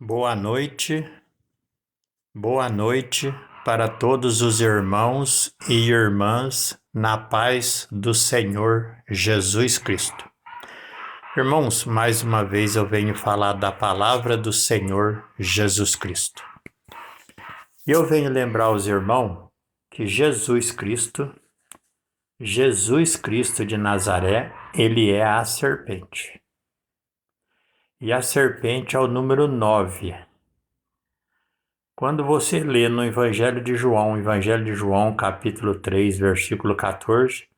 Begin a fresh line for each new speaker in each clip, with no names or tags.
Boa noite para todos os irmãos e irmãs na paz do Senhor Jesus Cristo. Irmãos, mais uma vez eu venho falar da palavra do Senhor Jesus Cristo. E eu venho lembrar aos irmãos que Jesus Cristo de Nazaré, ele é a serpente. E a serpente é o número 9. Quando você lê no Evangelho de João, capítulo 3, versículo 14,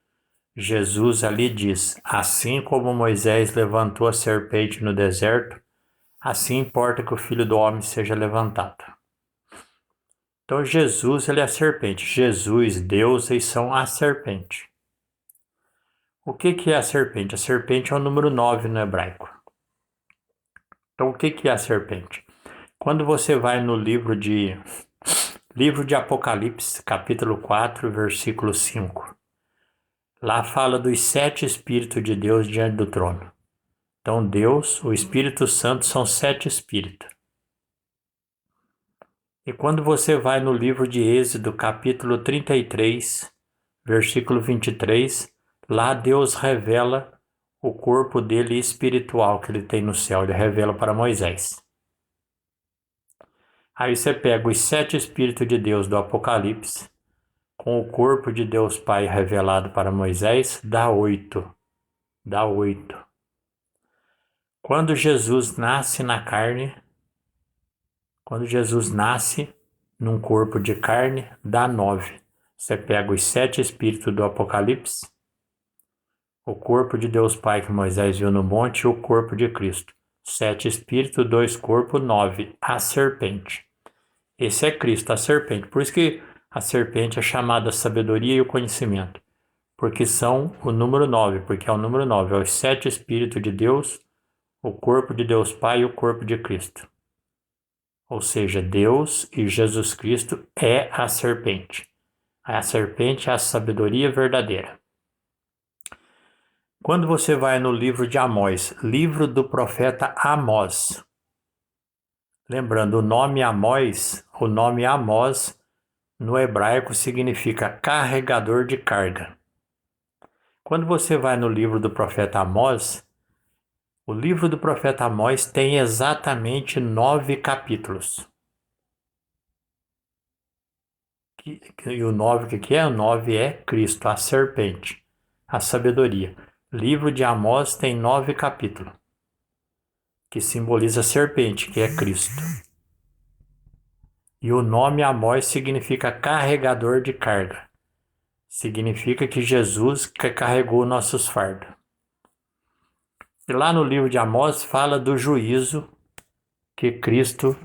Jesus ali diz: assim como Moisés levantou a serpente no deserto, assim importa que o Filho do Homem seja levantado. Então Jesus, ele é a serpente. Jesus, Deus, eles são a serpente. O que é a serpente? A serpente é o número 9 no hebraico. Então o que é a serpente? Quando você vai no livro de Apocalipse, capítulo 4, versículo 5, lá fala dos 7 Espíritos de Deus diante do trono. Então Deus, o Espírito Santo, são 7 Espíritos. E quando você vai no livro de Êxodo, capítulo 33, versículo 23, lá Deus revela o corpo dele espiritual que ele tem no céu, ele revela para Moisés. Aí você pega os 7 Espíritos de Deus do Apocalipse, com o corpo de Deus Pai revelado para Moisés, dá 8. Quando Jesus nasce na carne, quando Jesus nasce num corpo de carne, dá 9. Você pega os 7 Espíritos do Apocalipse, o corpo de Deus Pai que Moisés viu no monte e o corpo de Cristo. 7 Espíritos, 2 corpos, 9. A serpente. Esse é Cristo, a serpente. Por isso que a serpente é chamada sabedoria e o conhecimento. Porque são o número 9, porque é o número 9. É os 7 Espíritos de Deus, o corpo de Deus Pai e o corpo de Cristo. Ou seja, Deus e Jesus Cristo é a serpente. A serpente é a sabedoria verdadeira. Quando você vai no livro de Amós, livro do profeta Amós, lembrando, o nome Amós no hebraico significa carregador de carga. Quando você vai no livro do profeta Amós, o livro do profeta Amós tem exatamente 9 capítulos. E o 9, o que é? O 9 é Cristo, a serpente, a sabedoria. O livro de Amós tem 9 capítulos, que simboliza a serpente, que é Cristo. E o nome Amós significa carregador de carga. Significa que Jesus carregou nossos fardos. E lá no livro de Amós fala do juízo que Cristo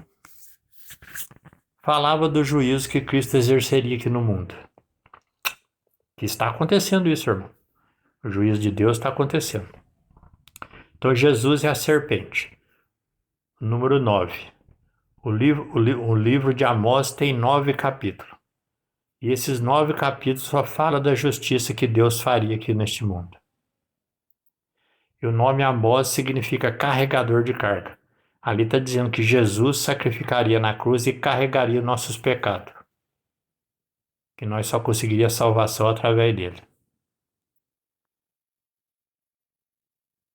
exerceria aqui no mundo. Que está acontecendo isso, irmão. O juízo de Deus está acontecendo. Então Jesus é a serpente. Número 9. O livro de Amós tem 9 capítulos. E esses 9 capítulos só falam da justiça que Deus faria aqui neste mundo. E o nome Amós significa carregador de carga. Ali está dizendo que Jesus sacrificaria na cruz e carregaria nossos pecados. Que nós só conseguiríamos salvação através dele.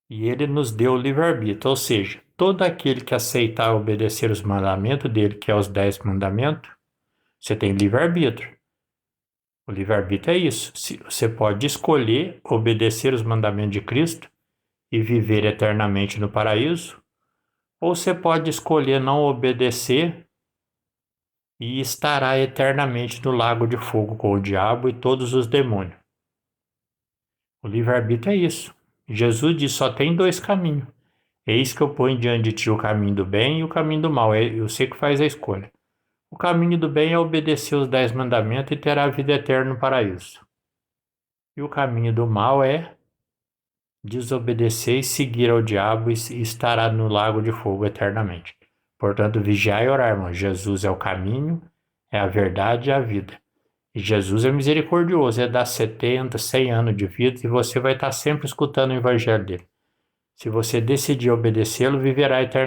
E ele nos deu o livre-arbítrio, ou seja, todo aquele que aceitar obedecer os mandamentos dele, que é os 10 mandamentos, você tem livre-arbítrio. O livre-arbítrio é isso. Você pode escolher obedecer os mandamentos de Cristo e viver eternamente no paraíso, ou você pode escolher não obedecer e estará eternamente no lago de fogo com o diabo e todos os demônios. O livre-arbítrio é isso. Jesus diz, só tem 2 caminhos. Eis que eu ponho diante de ti o caminho do bem e o caminho do mal. Eu sei que faz a escolha. O caminho do bem é obedecer os 10 mandamentos e ter a vida eterna no paraíso. E o caminho do mal é desobedecer e seguir ao diabo e estará no lago de fogo eternamente. Portanto, vigiai e orar, irmão. Jesus é o caminho, é a verdade e a vida. E Jesus é misericordioso, é dar 70, 100 anos de vida e você vai estar sempre escutando o evangelho dele. Se você decidir obedecê-lo, viverá eternamente.